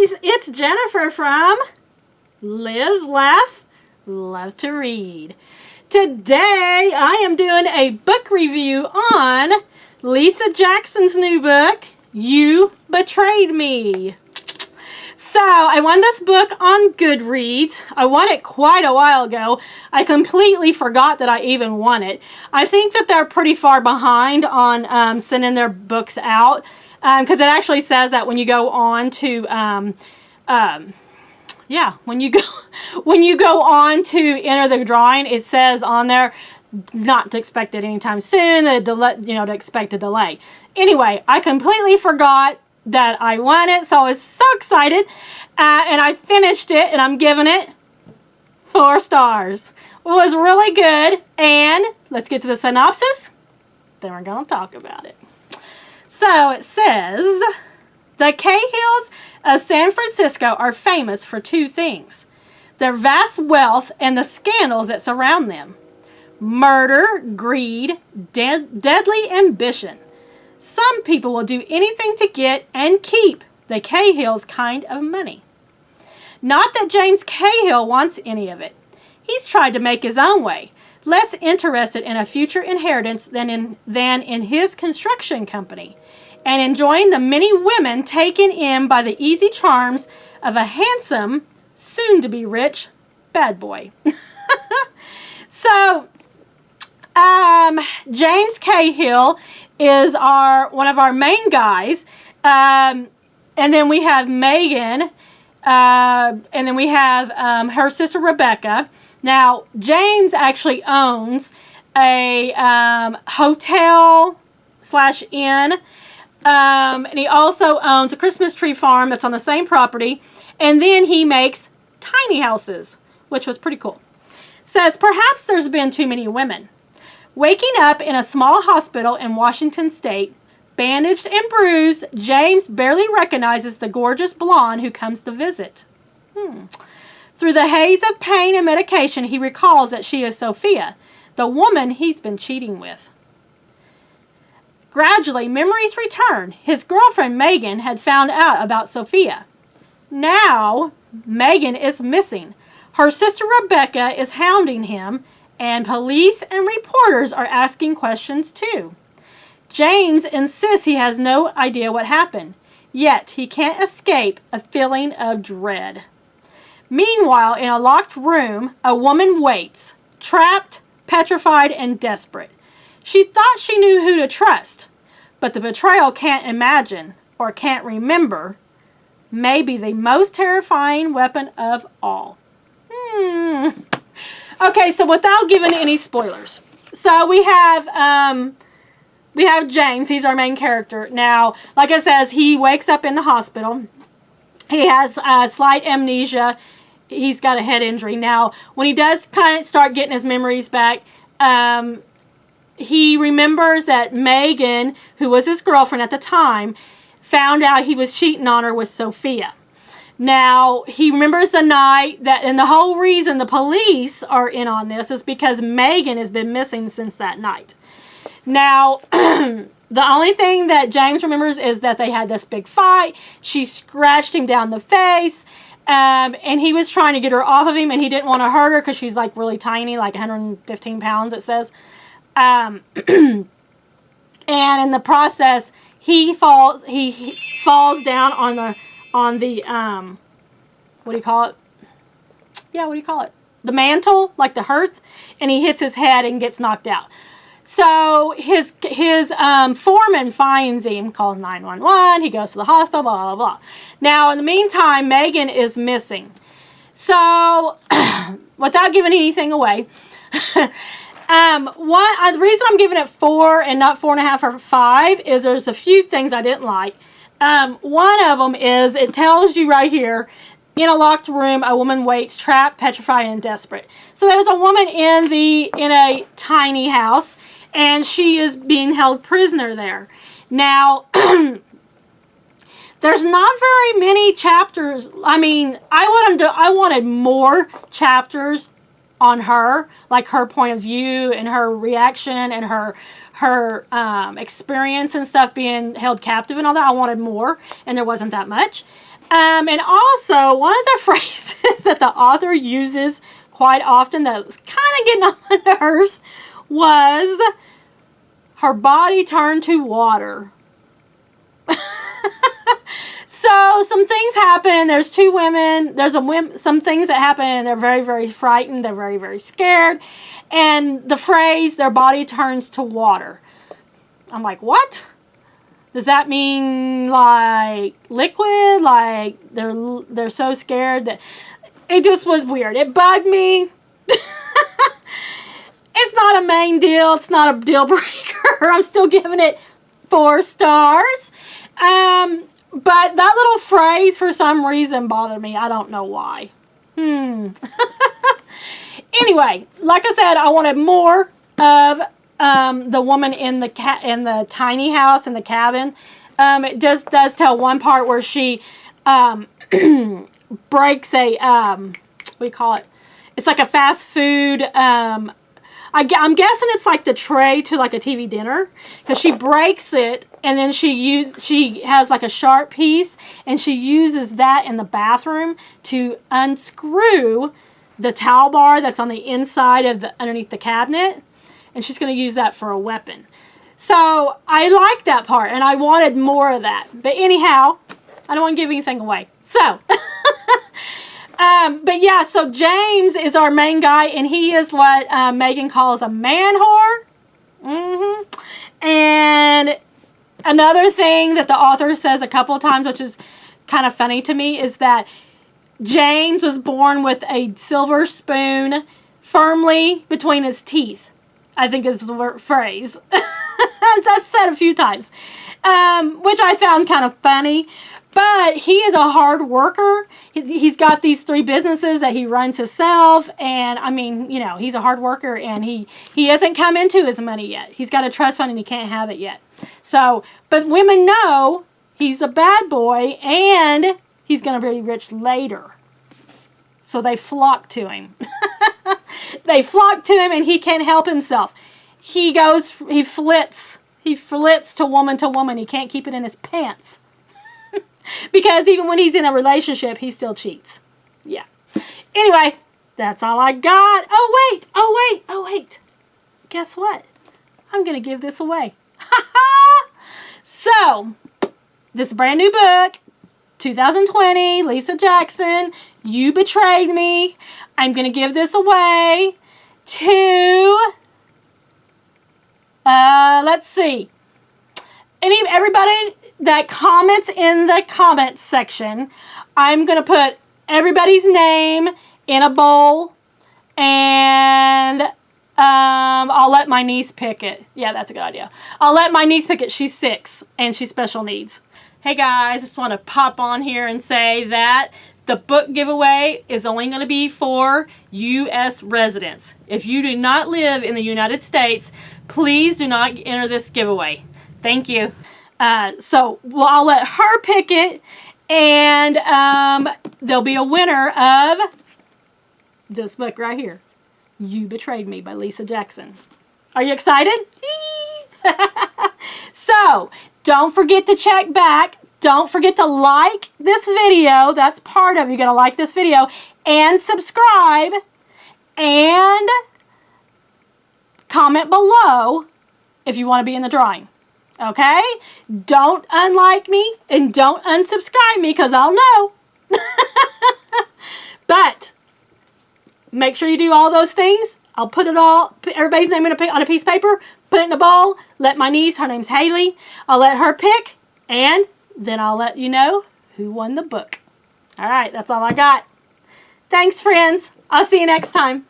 guys, it's Jennifer from Live, Laugh, Love to Read. Today I am doing a book review on Lisa Jackson's new book, You Betrayed Me. So I won this book on Goodreads. I won it quite a while ago. I completely forgot that I even won it. I think that they're pretty far behind on sending their books out because it actually says that when you go on to when you go on to enter the drawing, it says on there not to expect it anytime soon. To expect a delay. Anyway, I completely forgot that I won it, so I was so excited, and I finished it, and I'm giving it 4 stars. It was really good, and let's get to the synopsis, then we're going to talk about it. So it says, the Cahills of San Francisco are famous for 2 things: their vast wealth and the scandals that surround them. Murder, greed, deadly ambition. Some people will do anything to get and keep the Cahills' kind of money. Not that James Cahill wants any of it. He's tried to make his own way, less interested in a future inheritance than in his construction company, and enjoying the many women taken in by the easy charms of a handsome, soon-to-be rich, bad boy. So, James Cahill is one of our main guys, and then we have Megan, and then we have her sister Rebecca. Now, James actually owns a hotel/inn, and he also owns a Christmas tree farm that's on the same property, and then he makes tiny houses, which was pretty cool. Says, perhaps there's been too many women. Waking up in a small hospital in Washington State, bandaged and bruised, James barely recognizes the gorgeous blonde who comes to visit. Through the haze of pain and medication, he recalls that she is Sophia, the woman he's been cheating with. Gradually, memories return. His girlfriend, Megan, had found out about Sophia. Now, Megan is missing. Her sister, Rebecca, is hounding him, and police and reporters are asking questions too. James insists he has no idea what happened, yet he can't escape a feeling of dread. Meanwhile, in a locked room, a woman waits, trapped, petrified, and desperate. She thought she knew who to trust, but the betrayal can't imagine or can't remember may be the most terrifying weapon of all. Okay, so without giving any spoilers, so we have James. He's our main character. Now, like I says, he wakes up in the hospital. He has slight amnesia. He's got a head injury. Now, when he does kind of start getting his memories back, he remembers that Megan, who was his girlfriend at the time, found out he was cheating on her with Sophia. Now, he remembers the night that, and the whole reason the police are in on this is because Megan has been missing since that night. Now, the only thing that James remembers is that they had this big fight. She scratched him down the face, and he was trying to get her off of him, and he didn't want to hurt her because she's like really tiny, like 115 pounds, it says. And in the process, he falls down on the what do you call it? Yeah, what do you call it? The mantle, like the hearth, and he hits his head and gets knocked out. So his foreman finds him, calls 911, he goes to the hospital, blah, blah, blah. Now, in the meantime, Megan is missing. So, without giving anything away, the reason I'm giving it 4 and not 4.5 or 5 is there's a few things I didn't like. One of them is, it tells you right here, in a locked room, a woman waits, trapped, petrified, and desperate. So there's a woman in a tiny house, and she is being held prisoner there. Now, there's not very many chapters. I mean, I wanted more chapters on her, like her point of view and her reaction and her experience and stuff being held captive and all that. I wanted more, and there wasn't that much. And also, one of the phrases that the author uses quite often that was kind of getting on my nerves was, her body turned to water. So some things happen. There's two women. There's some things that happen, and they're very, very frightened. They're very, very scared. And the phrase, their body turns to water. I'm like, what? Does that mean like liquid? Like they're so scared that it just was weird. It bugged me. It's not a main deal. It's not a deal breaker. I'm still giving it 4 stars. But that little phrase for some reason bothered me. I don't know why. Anyway, like I said, I wanted more of the woman in the tiny house in the cabin. It does tell one part where she breaks a what do you call it? It's like a fast food. I'm guessing it's like the tray to like a TV dinner, because she breaks it and then she has like a sharp piece and she uses that in the bathroom to unscrew the towel bar that's on the inside of underneath the cabinet, and she's going to use that for a weapon. So I like that part and I wanted more of that. But anyhow, I don't want to give anything away. So but yeah, so James is our main guy, and he is what Megan calls a man whore. And another thing that the author says a couple of times, which is kind of funny to me, is that James was born with a silver spoon firmly between his teeth, I think is the phrase. That's said a few times, which I found kind of funny. But he is a hard worker. He's got these 3 businesses that he runs himself. And, I mean, you know, he's a hard worker. And he hasn't come into his money yet. He's got a trust fund and he can't have it yet. So, but women know he's a bad boy and he's going to be rich later. So they flock to him. They flock to him and he can't help himself. He flits. He flits to woman. He can't keep it in his pants. Because even when he's in a relationship, he still cheats. Yeah. Anyway, that's all I got. Oh, wait. Guess what? I'm going to give this away. So, this brand new book, 2020, Lisa Jackson, You Betrayed Me. I'm going to give this away to, let's see. Everybody that comments in the comments section, I'm going to put everybody's name in a bowl, and I'll let my niece pick it. Yeah, that's a good idea. I'll let my niece pick it. She's 6, and she's special needs. Hey guys, I just want to pop on here and say that the book giveaway is only going to be for U.S. residents. If you do not live in the United States, please do not enter this giveaway. Thank you. So I'll let her pick it, and there'll be a winner of this book right here, You Betrayed Me by Lisa Jackson. Are you excited? So don't forget to check back. Don't forget to like this video. That's part of it. You're going to like this video and subscribe and comment below if you want to be in the drawing. Okay? Don't unlike me and don't unsubscribe me, because I'll know. But make sure you do all those things. I'll put everybody's name on a piece of paper, put it in a bowl, let my niece, her name's Haley, I'll let her pick, and then I'll let you know who won the book. All right, that's all I got. Thanks, friends. I'll see you next time.